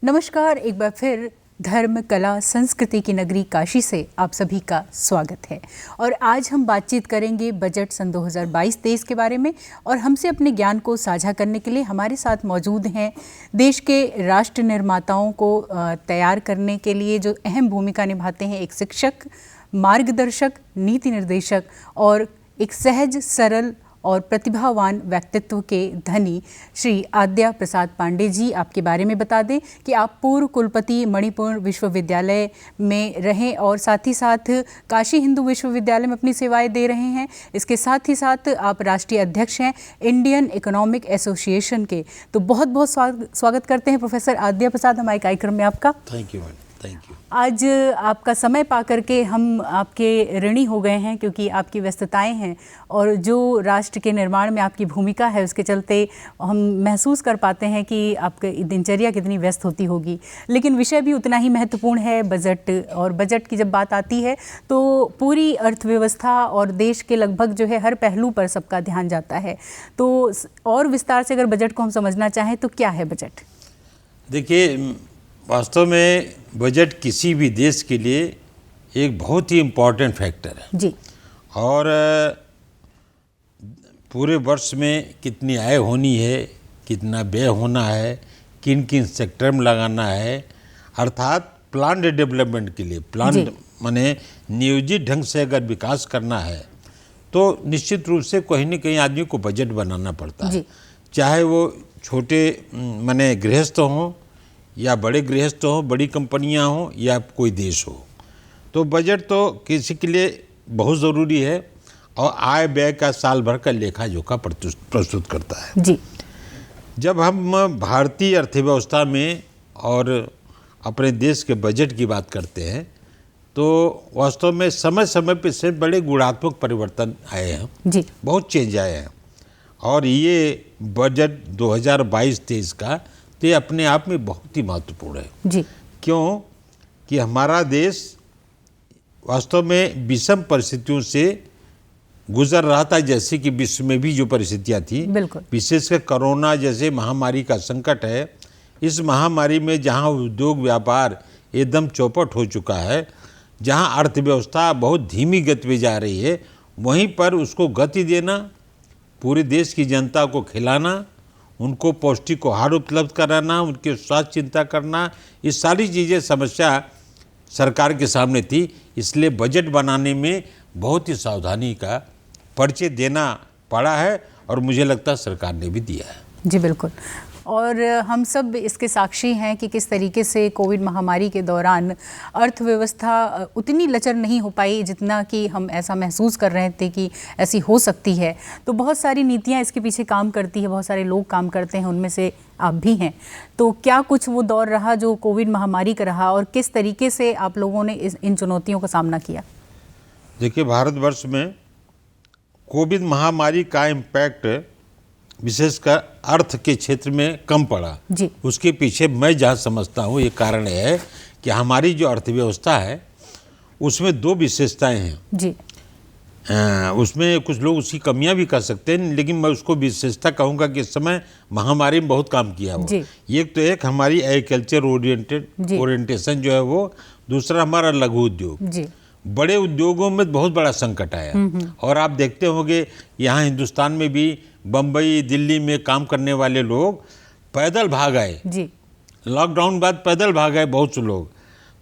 नमस्कार, एक बार फिर धर्म, कला, संस्कृति की नगरी काशी से आप सभी का स्वागत है। और आज हम बातचीत करेंगे बजट सन 2022-23 के बारे में। और हमसे अपने ज्ञान को साझा करने के लिए हमारे साथ मौजूद हैं देश के राष्ट्र निर्माताओं को तैयार करने के लिए जो अहम भूमिका निभाते हैं, एक शिक्षक, मार्गदर्शक, नीति निर्देशक और एक सहज, सरल और प्रतिभावान व्यक्तित्व के धनी श्री आद्या प्रसाद पांडे जी। आपके बारे में बता दें कि आप पूर्व कुलपति मणिपुर विश्वविद्यालय में रहें और साथ ही साथ काशी हिंदू विश्वविद्यालय में अपनी सेवाएं दे रहे हैं। इसके साथ ही साथ आप राष्ट्रीय अध्यक्ष हैं इंडियन इकोनॉमिक एसोसिएशन के। तो बहुत बहुत स्वागत करते हैं प्रोफेसर आद्या प्रसाद हमारे कार्यक्रम में आपका। Thank you. आज आपका समय पा करके हम आपके ऋणी हो गए हैं, क्योंकि आपकी व्यस्तताएं हैं और जो राष्ट्र के निर्माण में आपकी भूमिका है उसके चलते हम महसूस कर पाते हैं कि आपकी दिनचर्या कितनी व्यस्त होती होगी। लेकिन विषय भी उतना ही महत्वपूर्ण है, बजट। और बजट की जब बात आती है तो पूरी अर्थव्यवस्था और देश के लगभग जो है हर पहलू पर सबका ध्यान जाता है। तो और विस्तार से अगर बजट को हम समझना चाहें तो क्या है बजट? देखिए, वास्तव में बजट किसी भी देश के लिए एक बहुत ही इम्पॉर्टेंट फैक्टर है जी। और पूरे वर्ष में कितनी आय होनी है, कितना व्यय होना है, किन किन सेक्टर में लगाना है, अर्थात प्लान्ड डेवलपमेंट के लिए, प्लान्ड माने नियोजित ढंग से अगर विकास करना है तो निश्चित रूप से कहीं न कहीं आदमी को बजट बनाना पड़ता है। चाहे वो छोटे माने गृहस्थ हों या बड़े गृहस्थ हों, बड़ी कंपनियां हों या कोई देश हो, तो बजट तो किसी के लिए बहुत ज़रूरी है और आय व्यय का साल भर का लेखा जोखा प्रस्तुत करता है जी। जब हम भारतीय अर्थव्यवस्था में और अपने देश के बजट की बात करते हैं तो वास्तव में समय समय पर से बड़े गुणात्मक परिवर्तन आए हैं जी। बहुत चेंज आए हैं। और ये बजट 2022-23 का तो ये अपने आप में बहुत ही महत्वपूर्ण है जी। क्यों कि हमारा देश वास्तव में विषम परिस्थितियों से गुजर रहा था, जैसे कि विश्व में भी जो परिस्थितियां थी, विशेषकर कोरोना जैसे महामारी का संकट है। इस महामारी में जहां उद्योग व्यापार एकदम चौपट हो चुका है, जहां अर्थव्यवस्था बहुत धीमी गति में जा रही है, वहीं पर उसको गति देना, पूरे देश की जनता को खिलाना, उनको पौष्टिक आहार उपलब्ध कराना, उनके स्वास्थ्य चिंता करना, ये सारी चीज़ें समस्या सरकार के सामने थी। इसलिए बजट बनाने में बहुत ही सावधानी का परिचय देना पड़ा है और मुझे लगता है सरकार ने भी दिया है। जी बिल्कुल। और हम सब इसके साक्षी हैं कि किस तरीके से कोविड महामारी के दौरान अर्थव्यवस्था उतनी लचर नहीं हो पाई जितना कि हम ऐसा महसूस कर रहे थे कि ऐसी हो सकती है। तो बहुत सारी नीतियां इसके पीछे काम करती है, बहुत सारे लोग काम करते हैं, उनमें से आप भी हैं। तो क्या कुछ वो दौर रहा जो कोविड महामारी का रहा और किस तरीके से आप लोगों ने इन चुनौतियों का सामना किया? देखिए, भारतवर्ष में कोविड महामारी का इम्पैक्ट विशेषकर अर्थ के क्षेत्र में कम पड़ा जी। उसके पीछे मैं जहाँ समझता हूँ ये कारण है कि हमारी जो अर्थव्यवस्था है उसमें दो विशेषताएं हैं जी। उसमें कुछ लोग उसकी कमियां भी कर सकते हैं, लेकिन मैं उसको विशेषता कहूँगा कि इस समय महामारी में बहुत काम किया वो। एक हमारी एग्रीकल्चर ओरिएंटेशन जो है वो, दूसरा हमारा लघु उद्योग। बड़े उद्योगों में बहुत बड़ा संकट आया और आप देखते होंगे यहाँ हिंदुस्तान में भी बम्बई, दिल्ली में काम करने वाले लोग पैदल भाग आए जी। लॉकडाउन बाद पैदल भाग आए बहुत से लोग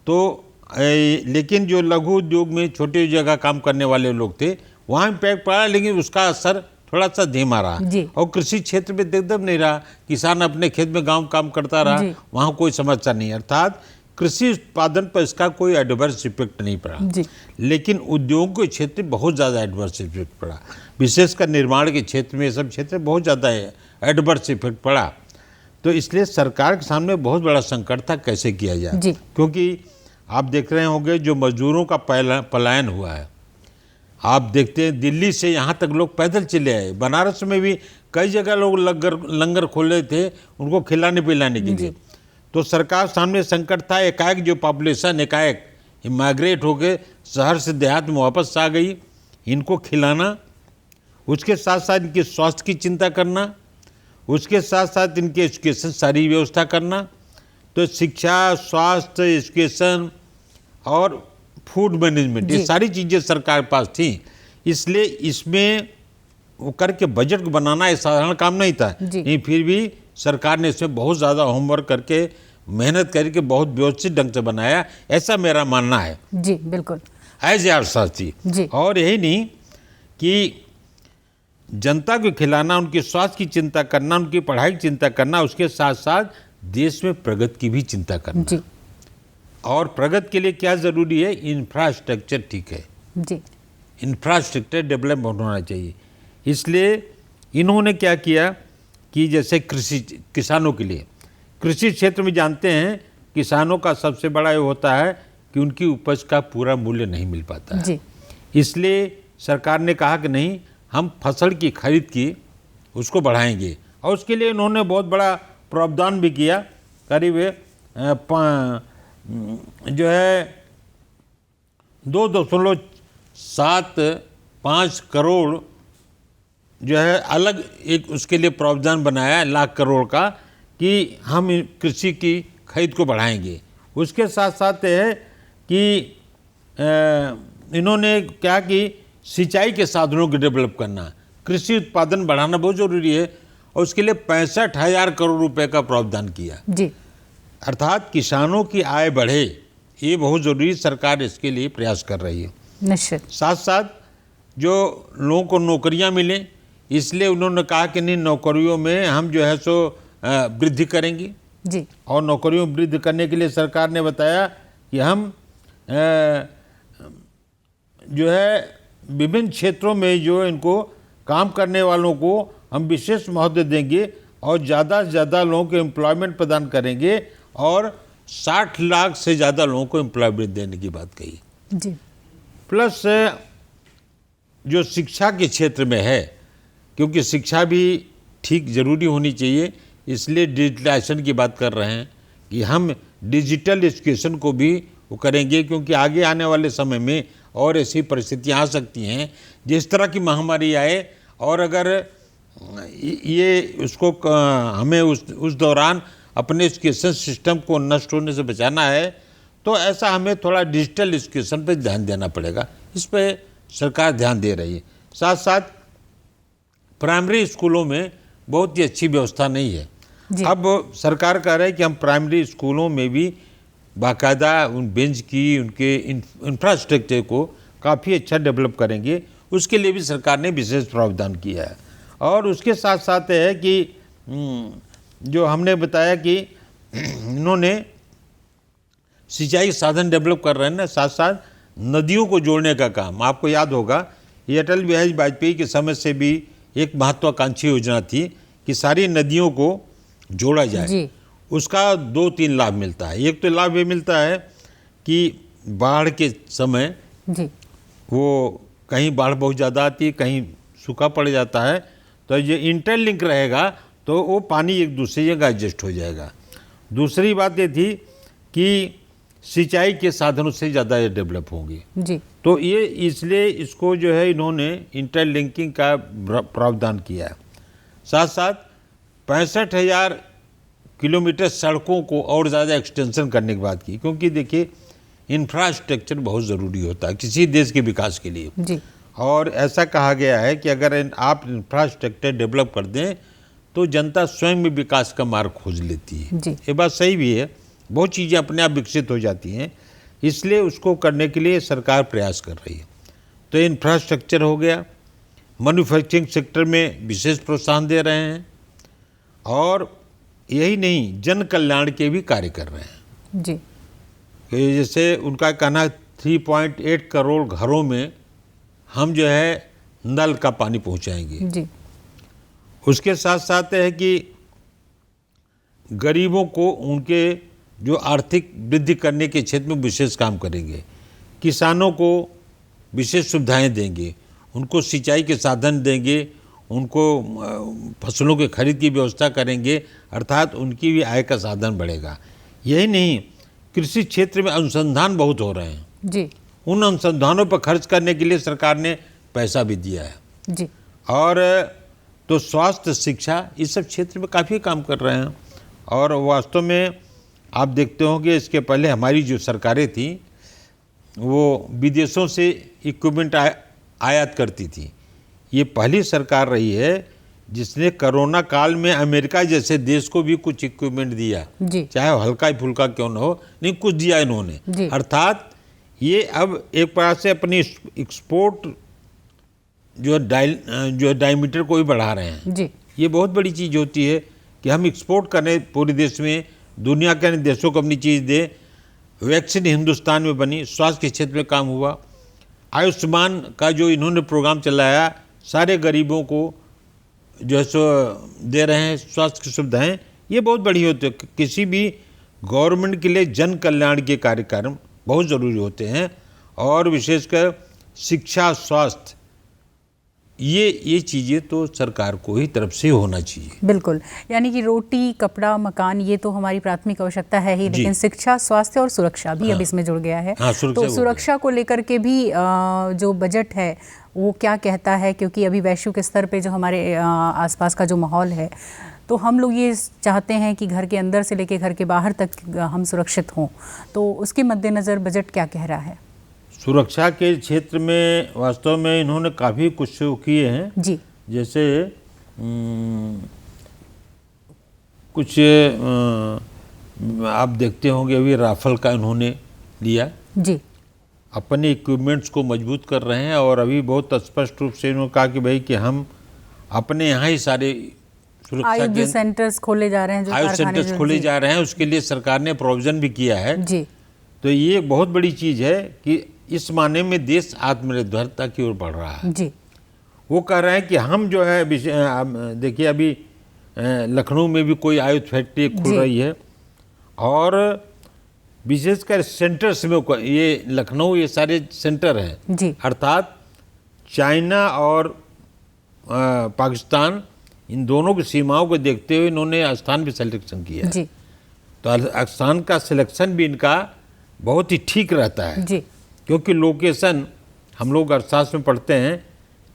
तो, लेकिन जो लघु उद्योग में छोटे जगह काम करने वाले लोग थे वहाँ इम्पैक्ट पड़ा, लेकिन उसका असर थोड़ा सा धीमा रहा। और कृषि क्षेत्र में एकदम नहीं रहा, किसान अपने खेत में गाँव काम करता रहा, वहाँ कोई समस्या नहीं, अर्थात कृषि उत्पादन पर इसका कोई एडवर्स इफेक्ट नहीं पड़ा। लेकिन उद्योग के क्षेत्र में बहुत ज़्यादा एडवर्स इफेक्ट पड़ा, विशेषकर निर्माण के क्षेत्र में, सब क्षेत्र में बहुत ज़्यादा एडवर्स इफेक्ट पड़ा। तो इसलिए सरकार के सामने बहुत बड़ा संकट था कैसे किया जाए, क्योंकि आप देख रहे होंगे जो मजदूरों का पलायन हुआ है। आप देखते हैं दिल्ली से यहाँ तक लोग पैदल चले आए, बनारस में भी कई जगह लोग लंगर खोले थे उनको खिलाने पिलाने के लिए। तो सरकार सामने संकट था, एकाएक जो पॉपुलेशन एकाएक माइग्रेट होकर शहर से देहात में वापस आ गई, इनको खिलाना, उसके साथ साथ इनके स्वास्थ्य की चिंता करना, उसके साथ साथ इनके एजुकेशन सारी व्यवस्था करना, तो शिक्षा, स्वास्थ्य, एजुकेशन और फूड मैनेजमेंट, ये सारी चीज़ें सरकार के पास थी। इसलिए इसमें वो करके बजट को बनाना एक साधारण काम नहीं था। नहीं, फिर भी सरकार ने इसमें बहुत ज़्यादा होमवर्क करके, मेहनत करके बहुत व्यवस्थित ढंग से बनाया, ऐसा मेरा मानना है। जी बिल्कुल, एज ए अर्थशास्त्री। और यही नहीं कि जनता को खिलाना, उनके स्वास्थ्य की चिंता करना, उनकी पढ़ाई की चिंता करना, उसके साथ साथ देश में प्रगति की भी चिंता करना। जी। और प्रगति के लिए क्या ज़रूरी है? इंफ्रास्ट्रक्चर ठीक है जी, इंफ्रास्ट्रक्चर डेवलपमेंट होना चाहिए। इसलिए इन्होंने क्या किया कि जैसे किसानों के लिए, कृषि क्षेत्र में जानते हैं किसानों का सबसे बड़ा ये होता है कि उनकी उपज का पूरा मूल्य नहीं मिल पाता है। जी। इसलिए सरकार ने कहा कि नहीं, हम फसल की खरीद की उसको बढ़ाएंगे, और उसके लिए इन्होंने बहुत बड़ा प्रावधान भी किया। करीब जो है 2.75 करोड़ जो है अलग एक उसके लिए प्रावधान बनाया, लाख करोड़ का, कि हम कृषि की खरीद को बढ़ाएंगे। उसके साथ साथ है कि इन्होंने क्या कि सिंचाई के साधनों को डेवलप करना, कृषि उत्पादन बढ़ाना बहुत ज़रूरी है, और उसके लिए 65,000 करोड़ रुपए का प्रावधान किया। जी। अर्थात किसानों की आय बढ़े, ये बहुत ज़रूरी, सरकार इसके लिए प्रयास कर रही है। निश्चित। साथ साथ जो लोगों को नौकरियां मिलें, इसलिए उन्होंने कहा कि नहीं, नौकरियों में हम जो है सो वृद्धि करेंगे। जी। और नौकरियों में वृद्धि करने के लिए सरकार ने बताया कि हम जो है विभिन्न क्षेत्रों में जो इनको काम करने वालों को हम विशेष महत्व देंगे, और ज़्यादा से ज़्यादा लोगों को एम्प्लॉयमेंट प्रदान करेंगे, और 60 लाख से ज़्यादा लोगों को एम्प्लॉयमेंट देने की बात कही। जी। प्लस जो शिक्षा के क्षेत्र में है, क्योंकि शिक्षा भी ठीक ज़रूरी होनी चाहिए, इसलिए डिजिटलाइजेशन की बात कर रहे हैं कि हम डिजिटल एजुकेशन को भी वो करेंगे, क्योंकि आगे आने वाले समय में और ऐसी परिस्थितियाँ आ सकती हैं, जिस तरह की महामारी आए, और अगर ये उसको हमें उस दौरान अपने एजुकेशन सिस्टम को नष्ट होने से बचाना है, तो ऐसा हमें थोड़ा डिजिटल एजुकेशन पर ध्यान देना पड़ेगा। इस पर सरकार ध्यान दे रही है। साथ साथ प्राइमरी स्कूलों में बहुत ही अच्छी व्यवस्था नहीं है। अब सरकार कह रही है कि हम प्राइमरी स्कूलों में भी बाकायदा उन बेंच की, उनके इंफ्रास्ट्रक्चर को काफ़ी अच्छा डेवलप करेंगे। उसके लिए भी सरकार ने विशेष प्रावधान किया है। और उसके साथ साथ है कि जो हमने बताया कि इन्होंने सिंचाई साधन डेवलप कर रहे हैं ना, साथ साथ नदियों को जोड़ने का काम। आपको याद होगा ये अटल बिहारी वाजपेयी के समय से भी एक महत्वाकांक्षी योजना थी कि सारी नदियों को जोड़ा जाए। जी। उसका 2-3 लाभ मिलता है। एक तो लाभ ये मिलता है कि बाढ़ के समय जी। वो कहीं बाढ़ बहुत ज़्यादा आती है, कहीं सूखा पड़ जाता है, तो ये इंटरलिंक रहेगा, तो वो पानी एक दूसरी जगह एडजस्ट हो जाएगा। दूसरी बात ये थी कि सिंचाई के साधनों से ज़्यादा ये डेवलप होंगे। जी। तो ये इसलिए इसको जो है इन्होंने इंटरलिंकिंग का प्रावधान किया है। साथ साथ 65,000 किलोमीटर सड़कों को और ज़्यादा एक्सटेंशन करने की बात की, क्योंकि देखिए इंफ्रास्ट्रक्चर बहुत ज़रूरी होता है किसी देश के विकास के लिए। जी। और ऐसा कहा गया है कि अगर आप इंफ्रास्ट्रक्चर डेवलप कर दें तो जनता स्वयं में विकास का मार्ग खोज लेती है। जी। ये बात सही भी है, बहुत चीज़ें अपने आप विकसित हो जाती हैं, इसलिए उसको करने के लिए सरकार प्रयास कर रही है। तो इंफ्रास्ट्रक्चर हो गया, मैन्युफैक्चरिंग सेक्टर में विशेष प्रोत्साहन दे रहे हैं, और यही नहीं, जन कल्याण के भी कार्य कर रहे हैं। जी। जैसे उनका कहना 3.8 करोड़ घरों में हम जो है नल का पानी पहुंचाएंगे। जी। उसके साथ साथ है कि गरीबों को उनके जो आर्थिक वृद्धि करने के क्षेत्र में विशेष काम करेंगे, किसानों को विशेष सुविधाएं देंगे, उनको सिंचाई के साधन देंगे, उनको फसलों के खरीद की व्यवस्था करेंगे, अर्थात उनकी भी आय का साधन बढ़ेगा। यही नहीं, कृषि क्षेत्र में अनुसंधान बहुत हो रहे हैं। जी। उन अनुसंधानों पर खर्च करने के लिए सरकार ने पैसा भी दिया है। जी। और तो स्वास्थ्य, शिक्षा, इस सब क्षेत्र में काफ़ी काम कर रहे हैं। और वास्तव में आप देखते होंगे इसके पहले हमारी जो सरकारें थी वो विदेशों से इक्विपमेंट आयात करती थी। ये पहली सरकार रही है जिसने कोरोना काल में अमेरिका जैसे देश को भी कुछ इक्विपमेंट दिया, चाहे हल्का फुल्का क्यों न हो, नहीं कुछ दिया इन्होंने। अर्थात ये अब एक प्रकार से अपनी एक्सपोर्ट जो डायमीटर को भी बढ़ा रहे हैं। ये बहुत बड़ी चीज़ होती है कि हम एक्सपोर्ट करें पूरे देश में, दुनिया के अन्य देशों को अपनी चीज़ दें। वैक्सीन हिंदुस्तान में बनी, स्वास्थ्य के क्षेत्र में काम हुआ, आयुष्मान का जो इन्होंने प्रोग्राम चलाया, सारे गरीबों को जो है सो दे रहे हैं स्वास्थ्य की सुविधाएँ। ये बहुत बड़ी होती है। किसी भी गवर्नमेंट के लिए जन कल्याण के कार्यक्रम बहुत ज़रूरी होते हैं, और विशेषकर शिक्षा, स्वास्थ्य, ये चीज़ें तो सरकार को ही तरफ से होना चाहिए। बिल्कुल, यानी कि रोटी, कपड़ा, मकान, ये तो हमारी प्राथमिक आवश्यकता है ही, लेकिन शिक्षा, स्वास्थ्य और सुरक्षा भी अब इसमें जुड़ गया है। तो सुरक्षा को लेकर के भी जो बजट है वो क्या कहता है, क्योंकि अभी वैश्विक स्तर पे जो हमारे आसपास का जो माहौल है, तो हम लोग ये चाहते हैं कि घर के अंदर से लेकर घर के बाहर तक हम सुरक्षित हों, तो उसके मद्देनज़र बजट क्या कह रहा है? सुरक्षा के क्षेत्र में वास्तव में इन्होंने काफ़ी कुछ किए हैं जी। जैसे कुछ आप देखते होंगे अभी राफेल का इन्होंने लिया जी, अपने इक्विपमेंट्स को मजबूत कर रहे हैं। और अभी बहुत स्पष्ट रूप से इन्होंने कहा कि भाई कि हम अपने यहाँ ही सारे सुरक्षा के सेंटर्स खोले जा रहे हैं, आयुष सेंटर्स खोले जा रहे हैं, उसके लिए सरकार ने प्रोविजन भी किया है जी। तो ये एक बहुत बड़ी चीज़ है कि इस माने में देश आत्मनिर्भरता की ओर बढ़ रहा है जी। वो कह रहे हैं कि हम जो है, देखिए अभी लखनऊ में भी कोई आयुध फैक्ट्री खुल रही है, और विशेषकर सेंटर्स में ये लखनऊ, ये सारे सेंटर हैं। अर्थात चाइना और पाकिस्तान, इन दोनों की सीमाओं को देखते हुए इन्होंने स्थान भी सिलेक्शन किया है। तो स्थान का सिलेक्शन भी इनका बहुत ही ठीक रहता है जी। क्योंकि लोकेशन, हम लोग अर्थशास्त्र में पढ़ते हैं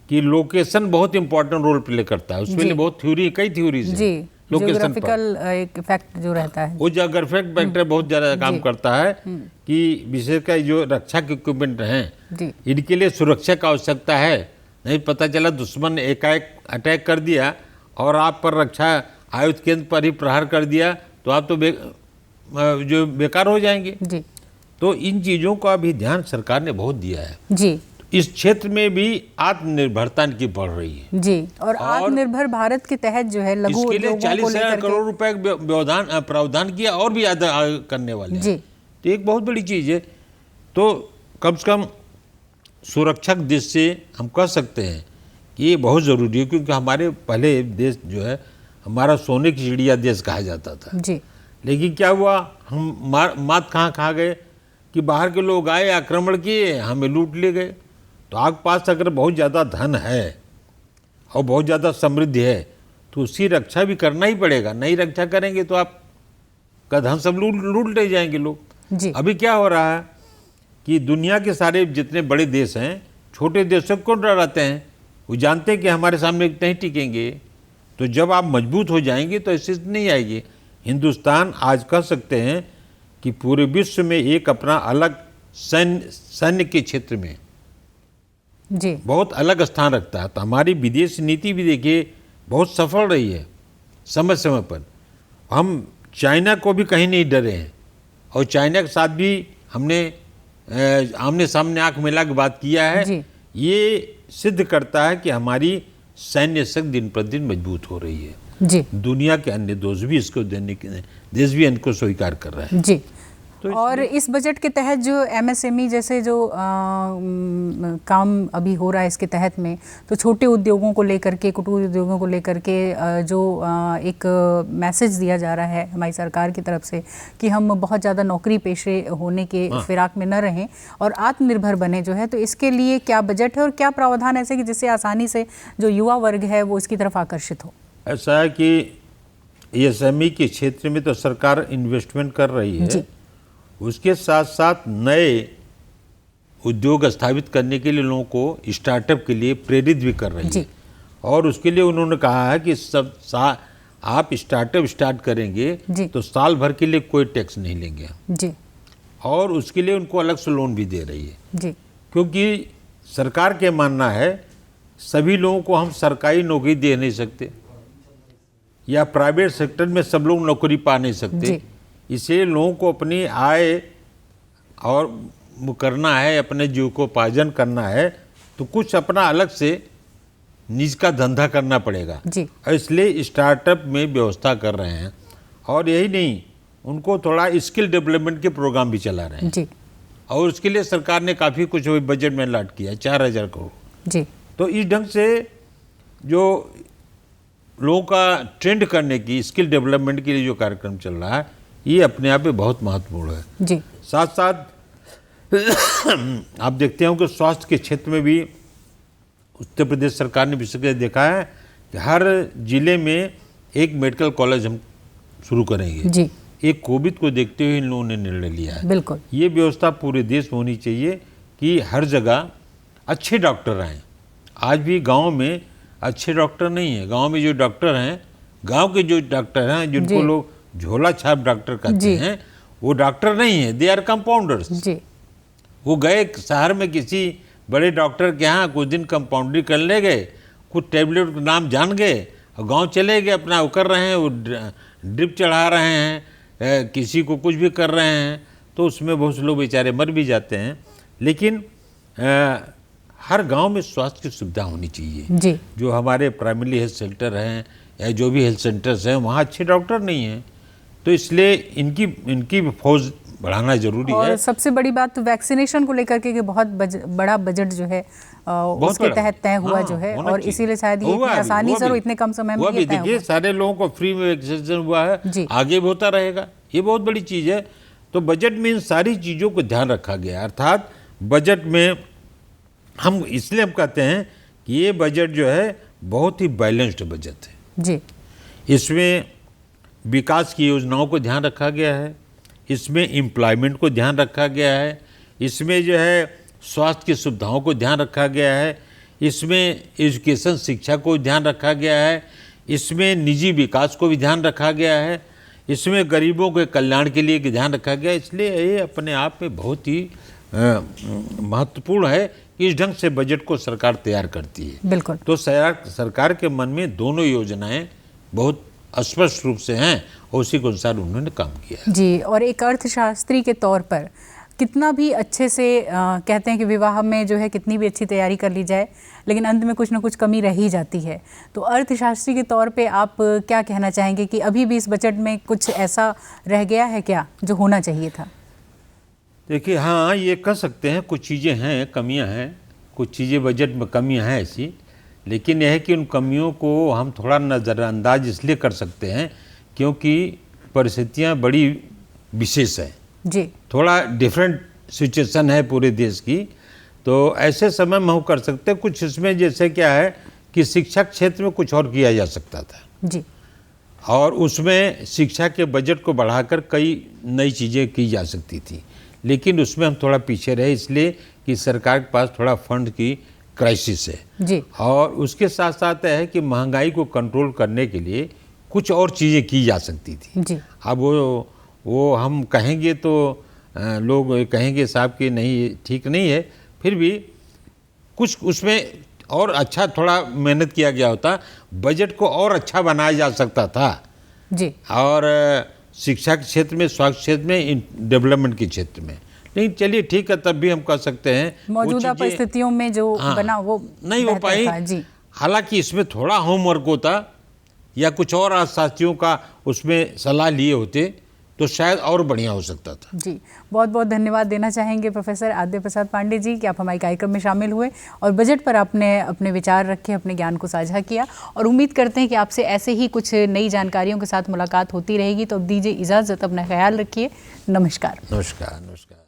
कि लोकेशन बहुत इंपॉर्टेंट रोल प्ले करता है। उसके लिए बहुत कई थ्योरीज हैं लोकेशन पर। एक फैक्ट जो रहता है, वो ज्योग्राफिक फैक्टर बहुत ज़्यादा काम करता है कि विशेषकर जो रक्षा के इक्विपमेंट हैं इनके लिए सुरक्षा का आवश्यकता है। नहीं पता चला दुश्मन ने एकाएक अटैक कर दिया और आप पर रक्षा आयुध केंद्र पर ही प्रहार कर दिया तो आप तो जो बेकार हो जाएंगे जी। तो इन चीज़ों का भी ध्यान सरकार ने बहुत दिया है जी। इस क्षेत्र में भी आत्मनिर्भरता की बढ़ रही है जी। और आत्मनिर्भर भारत के तहत जो है लघु इसके लिए 40,000 करोड़ रुपए प्रावधान किया और भी ज्यादा करने वाले हैं। तो एक बहुत बड़ी चीज़ है। तो कम से कम सुरक्षक देश से हम कह सकते हैं कि ये बहुत ज़रूरी है क्योंकि हमारे पहले देश जो है हमारा सोने की चिड़िया देश कहा जाता था जी। लेकिन क्या हुआ, हम मात कहाँ खा गए कि बाहर के लोग आए, आक्रमण किए, हमें लूट ले गए। तो आपके पास अगर बहुत ज़्यादा धन है और बहुत ज़्यादा समृद्धि है तो उसकी रक्षा भी करना ही पड़ेगा। नहीं रक्षा करेंगे तो आप का धन सब लूट ले जाएंगे लोग जी। अभी क्या हो रहा है कि दुनिया के सारे जितने बड़े देश हैं छोटे देशों को डराते हैं। वो जानते हैं कि हमारे सामने नहीं टिकेंगे। तो जब आप मजबूत हो जाएंगे तो ऐसी नहीं आएगी। हिंदुस्तान आज कह सकते हैं कि पूरे विश्व में एक अपना अलग सैन्य के क्षेत्र में जी बहुत अलग स्थान रखता है। तो हमारी विदेश नीति भी देखिए बहुत सफल रही है समय समय पर। हम चाइना को भी कहीं नहीं डरे हैं और चाइना के साथ भी हमने आमने सामने आंख मिला के बात किया है। ये सिद्ध करता है कि हमारी सैन्य शक्ति दिन प्रतिदिन मजबूत हो रही है जी। दुनिया के अन्य देश भी इनको स्वीकार कर रहे हैं जी। तो और इस बजट के तहत जो MSME जैसे जो काम अभी हो रहा है इसके तहत में, तो छोटे उद्योगों को लेकर के, कुटीर उद्योगों को लेकर के जो एक मैसेज दिया जा रहा है हमारी सरकार की तरफ से कि हम बहुत ज़्यादा नौकरी पेशे होने के फिराक में न रहें और आत्मनिर्भर बने जो है, तो इसके लिए क्या बजट है और क्या प्रावधान ऐसे कि जिससे आसानी से जो युवा वर्ग है वो इसकी तरफ आकर्षित हो? ऐसा है कि MSME के क्षेत्र में तो सरकार इन्वेस्टमेंट कर रही है, उसके साथ साथ नए उद्योग स्थापित करने के लिए लोगों को स्टार्टअप के लिए प्रेरित भी कर रही है। और उसके लिए उन्होंने कहा है कि आप स्टार्टअप स्टार्ट करेंगे तो साल भर के लिए कोई टैक्स नहीं लेंगे जी, और उसके लिए उनको अलग से लोन भी दे रही है जी, क्योंकि सरकार के मानना है सभी लोगों को हम सरकारी नौकरी दे नहीं सकते या प्राइवेट सेक्टर में सब लोग नौकरी पा नहीं सकते, इसलिए लोगों को अपनी आय और करना है, अपने जीविकोपार्जन करना है तो कुछ अपना अलग से निज का धंधा करना पड़ेगा जी। और इसलिए स्टार्टअप में व्यवस्था कर रहे हैं और यही नहीं, उनको थोड़ा स्किल डेवलपमेंट के प्रोग्राम भी चला रहे हैं जी, और उसके लिए सरकार ने काफ़ी कुछ बजट में अलॉट किया है 4,000 करोड़ जी। तो इस ढंग से जो लोगों का ट्रेंड करने की स्किल डेवलपमेंट के लिए जो कार्यक्रम चल रहा है ये अपने आप में बहुत महत्वपूर्ण है जी। साथ साथ आप देखते हो कि स्वास्थ्य के क्षेत्र में भी उत्तर प्रदेश सरकार ने विशेष देखा है कि हर जिले में एक मेडिकल कॉलेज हम शुरू करेंगे जी। एक कोविड को देखते हुए इन लोगों ने निर्णय लिया है। बिल्कुल ये व्यवस्था पूरे देश में होनी चाहिए कि हर जगह अच्छे डॉक्टर आएँ। आज भी गांव में अच्छे डॉक्टर नहीं है, गांव में जो डॉक्टर हैं, गांव के जो डॉक्टर हैं जिनको लोग झोला छाप डॉक्टर कहते हैं, वो डॉक्टर नहीं है, दे आर कंपाउंडर्स। वो गए शहर में किसी बड़े डॉक्टर के यहाँ कुछ दिन कंपाउंडरी करने गए, कुछ टैबलेट का नाम जान गए और गांव चले गए, अपना वो कर रहे हैं, वो ड्रिप चढ़ा रहे हैं, किसी को कुछ भी कर रहे हैं, तो उसमें बहुत से लोग बेचारे मर भी जाते हैं। लेकिन हर गांव में स्वास्थ्य की सुविधा होनी चाहिए जी। जो हमारे प्राइमरी हेल्थ सेंटर हैं या जो भी हेल्थ सेंटर्स हैं वहाँ अच्छे डॉक्टर नहीं हैं, तो इसलिए इनकी फौज बढ़ाना जरूरी और है। सबसे बड़ी बात तो वैक्सीनेशन को लेकर के बहुत बड़ा बजट जो है उसके तहत तय हुआ जो है, और इसीलिए शायद ये इतनी आसानी से और इतने कम समय में ये तय हुआ। सारे लोगों को फ्री में वैक्सीनेशन हुआ है, आगे भी होता रहेगा, ये बहुत बड़ी चीज़ है। तो बजट में इन सारी चीज़ों को ध्यान रखा गया, अर्थात बजट में हम इसलिए हम कहते हैं कि ये बजट जो है बहुत ही बैलेंस्ड बजट है जी। इसमें विकास की योजनाओं को ध्यान रखा गया है, इसमें एम्प्लॉयमेंट को ध्यान रखा गया है, इसमें जो है स्वास्थ्य की सुविधाओं को ध्यान रखा गया है, इसमें एजुकेशन शिक्षा को ध्यान रखा गया है, इसमें निजी विकास को भी ध्यान रखा गया है, इसमें गरीबों के कल्याण के लिए ध्यान रखा गया है। इसलिए ये अपने आप में बहुत ही महत्वपूर्ण है कि इस ढंग से बजट को सरकार तैयार करती है। बिल्कुल। तो सरकार के मन में दोनों योजनाएं बहुत स्पष्ट रूप से हैं और उसी के अनुसार उन्होंने काम किया जी। और एक अर्थशास्त्री के तौर पर कितना भी अच्छे से कहते हैं कि विवाह में जो है कितनी भी अच्छी तैयारी कर ली जाए लेकिन अंत में कुछ ना कुछ कमी रह ही जाती है, तो अर्थशास्त्री के तौर पे आप क्या कहना चाहेंगे कि अभी भी इस बजट में कुछ ऐसा रह गया है क्या जो होना चाहिए था? देखिए, हाँ, ये कह सकते हैं कुछ चीज़ें हैं, कमियां हैं, कुछ चीज़ें बजट में कमियां हैं ऐसी, लेकिन यह है कि उन कमियों को हम थोड़ा नज़रअंदाज इसलिए कर सकते हैं क्योंकि परिस्थितियां बड़ी विशेष हैं जी। थोड़ा डिफरेंट सिचुएशन है पूरे देश की, तो ऐसे समय में हम कर सकते हैं कुछ। इसमें जैसे क्या है कि शिक्षा क्षेत्र में कुछ और किया जा सकता था जी, और उसमें शिक्षा के बजट को बढ़ाकर कई नई चीज़ें की जा सकती थी, लेकिन उसमें हम थोड़ा पीछे रहे इसलिए कि सरकार के पास थोड़ा फंड की क्राइसिस है जी। और उसके साथ साथ है कि महंगाई को कंट्रोल करने के लिए कुछ और चीज़ें की जा सकती थी जी। अब वो हम कहेंगे तो लोग कहेंगे साहब कि नहीं ठीक नहीं है, फिर भी कुछ उसमें और अच्छा थोड़ा मेहनत किया गया होता, बजट को और अच्छा बनाया जा सकता था जी। और शिक्षा के क्षेत्र में, स्वास्थ्य क्षेत्र में, डेवलपमेंट के क्षेत्र में। लेकिन चलिए ठीक है, तब भी हम कह सकते हैं मौजूदा परिस्थितियों में जो बना वो नहीं हो पाई। हालांकि इसमें थोड़ा होमवर्क होता या कुछ और अर्थशास्त्रियों का उसमें सलाह लिए होते तो शायद और बढ़िया हो सकता था। जी, बहुत बहुत धन्यवाद देना चाहेंगे प्रोफेसर आद्य प्रसाद पांडे जी कि आप हमारे कार्यक्रम में शामिल हुए और बजट पर आपने अपने विचार रखे, अपने ज्ञान को साझा किया, और उम्मीद करते हैं कि आपसे ऐसे ही कुछ नई जानकारियों के साथ मुलाकात होती रहेगी। तो अब दीजिए इजाज़त, अपना ख्याल रखिए। नमस्कार। नमस्कार। नमस्कार।